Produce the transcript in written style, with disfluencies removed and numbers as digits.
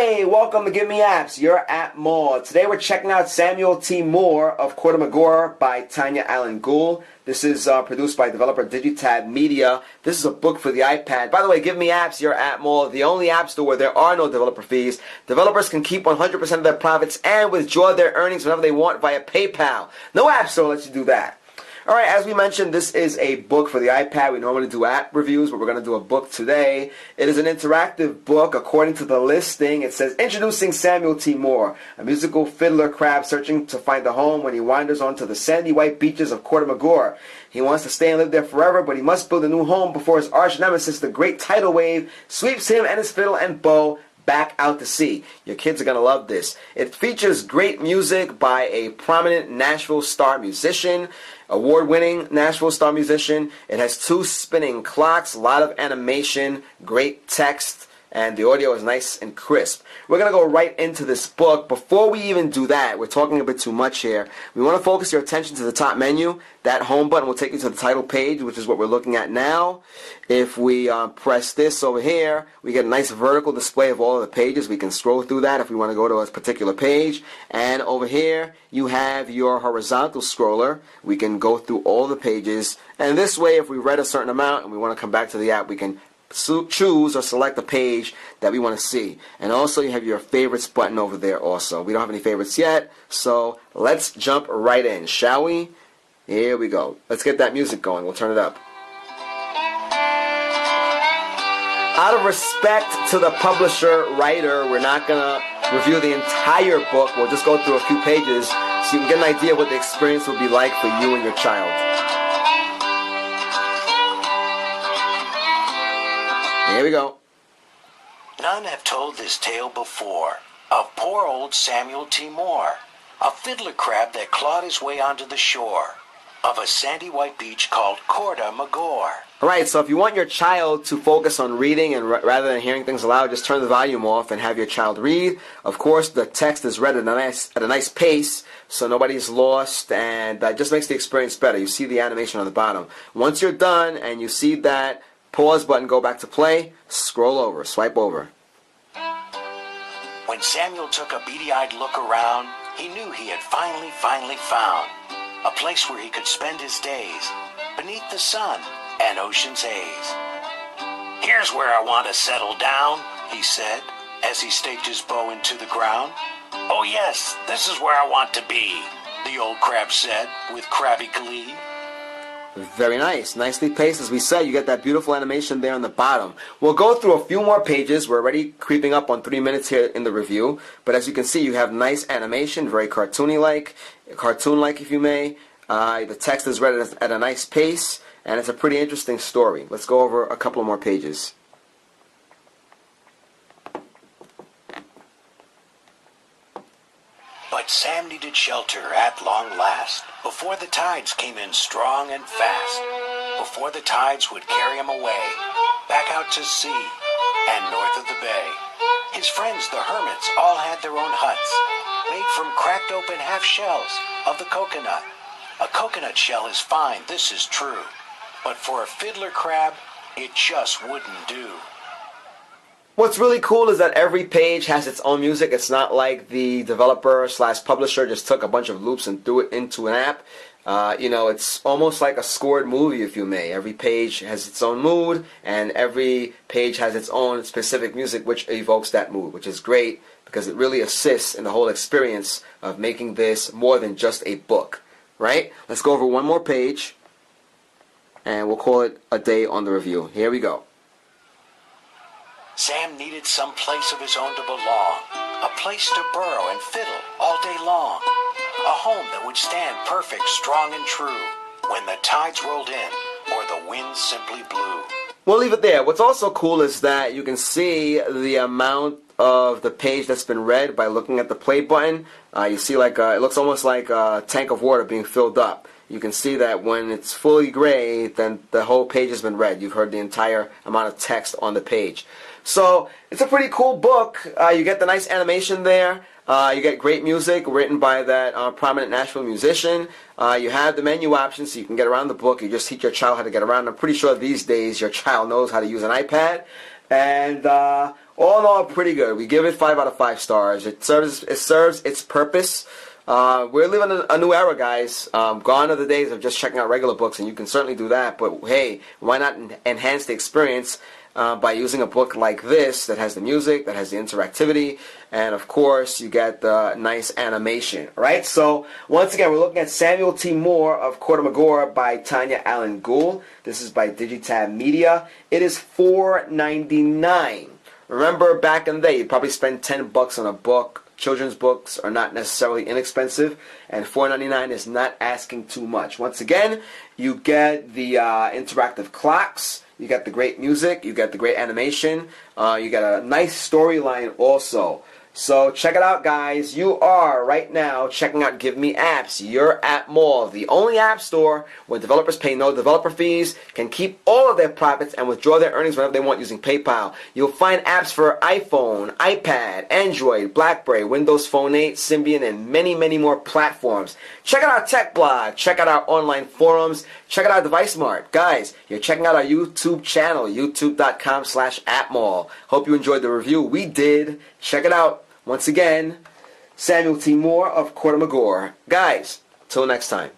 Hey, welcome to GiveMeApps, your app mall. Today we're checking out Samuel T. Moore of Corte Magore by Tanya Allen Gould. This is produced by developer Digitab Media. This is a book for the iPad. By the way, GiveMeApps, your app mall, the only app store where there are no developer fees. Developers can keep 100% of their profits and withdraw their earnings whenever they want via PayPal. No app store lets you do that. Alright, as we mentioned, this is a book for the iPad. We normally do app reviews, but we're going to do a book today. It is an interactive book. According to the listing, it says, Introducing Samuel T. Moore, a musical fiddler crab searching to find a home when he wanders onto the sandy white beaches of Corte Magore. He wants to stay and live there forever, but he must build a new home before his arch nemesis, the Great Tidal Wave, sweeps him and his fiddle and bow back out to sea. Your kids are going to love this. It features great music by a prominent Nashville star musician, award-winning Nashville star musician. It has 2 spinning clocks, a lot of animation, great text, and the audio is nice and crisp. We're going to go right into this book. Before we even do that, we're talking a bit too much here. We want to focus your attention to the top menu. That home button will take you to the title page, which is what we're looking at now. If we press this over here, we get a nice vertical display of all of the pages. We can scroll through that if we want to go to a particular page. And over here, you have your horizontal scroller. We can go through all the pages. And this way, if we read a certain amount and we want to come back to the app, we can choose or select a page that we want to see. And also you have your favorites button over there also. We don't have any favorites yet, so let's jump right in, shall we? Here we go. Let's get that music going. We'll turn it up. Out of respect to the publisher, writer, we're not going to review the entire book. We'll just go through a few pages so you can get an idea what the experience will be like for you and your child. Here we go. None have told this tale before of poor old Samuel T. Moore, a fiddler crab that clawed his way onto the shore of a sandy white beach called Corte Magore. Alright, so if you want your child to focus on reading and rather than hearing things aloud, just turn the volume off and have your child read. Of course, the text is read at a nice pace, so nobody's lost, and that just makes the experience better. You see the animation on the bottom. Once you're done and you see that pause button go back to play, scroll over, swipe over. When Samuel took a beady-eyed look around, he knew he had finally found a place where he could spend his days beneath the sun and ocean's haze. Here's where I want to settle down, he said, as he staked his bow into the ground. Oh yes, this is where I want to be, the old crab said with crabby glee. Very nice. Nicely paced. As we said, you get that beautiful animation there on the bottom. We'll go through a few more pages. We're already creeping up on 3 minutes here in the review. But as you can see, you have nice animation, very cartoon-like if you may. The text is read at a nice pace, and it's a pretty interesting story. Let's go over a couple more pages. But Sam needed shelter at long last, before the tides came in strong and fast, before the tides would carry him away, back out to sea and north of the bay. His friends, the hermits, all had their own huts, made from cracked open half shells of the coconut. A coconut shell is fine, this is true, but for a fiddler crab, it just wouldn't do. What's really cool is that every page has its own music. It's not like the developer/publisher just took a bunch of loops and threw it into an app. It's almost like a scored movie, if you may. Every page has its own mood, and every page has its own specific music which evokes that mood, which is great because it really assists in the whole experience of making this more than just a book, right? Let's go over one more page, and we'll call it a day on the review. Here we go. Sam needed some place of his own to belong, a place to burrow and fiddle all day long, a home that would stand perfect, strong, and true when the tides rolled in or the wind simply blew. We'll leave it there. What's also cool is that you can see the amount of the page that's been read by looking at the play button. You see it looks almost like a tank of water being filled up. You can see that when it's fully gray, then the whole page has been read. You've heard the entire amount of text on the page. So it's a pretty cool book. You get the nice animation there. You get great music written by that prominent Nashville musician. You have the menu options so you can get around the book. You just teach your child how to get around. I'm pretty sure these days your child knows how to use an iPad. And all in all, pretty good. We give it 5 out of 5 stars. It serves its purpose. We're living in a new era, guys. Gone are the days of just checking out regular books, and you can certainly do that. But hey, why not enhance the experience by using a book like this that has the music, that has the interactivity, and of course you get the nice animation. Right? So once again, we're looking at Samuel T. Moore of Corte Magore by Tanya Allen Gould. This is by Digitab Media. It is $4.99. Remember, back in the day, you'd probably spend $10 on a book. Children's books are not necessarily inexpensive, and $4.99 is not asking too much. Once again, you get the interactive clocks, you get the great music, you get the great animation, you get a nice storyline also. So check it out, guys. You are right now checking out GiveMeApps, your app mall, the only app store where developers pay no developer fees, can keep all of their profits, and withdraw their earnings whenever they want using PayPal. You'll find apps for iPhone, iPad, Android, BlackBerry, Windows Phone 8, Symbian, and many, many more platforms. Check out our tech blog. Check out our online forums. Check out our Device Mart. Guys, you're checking out our YouTube channel, youtube.com/appmall. Hope you enjoyed the review. We did. Check it out. Once again, Samuel T. Moore of Corte Magore. Guys, till next time.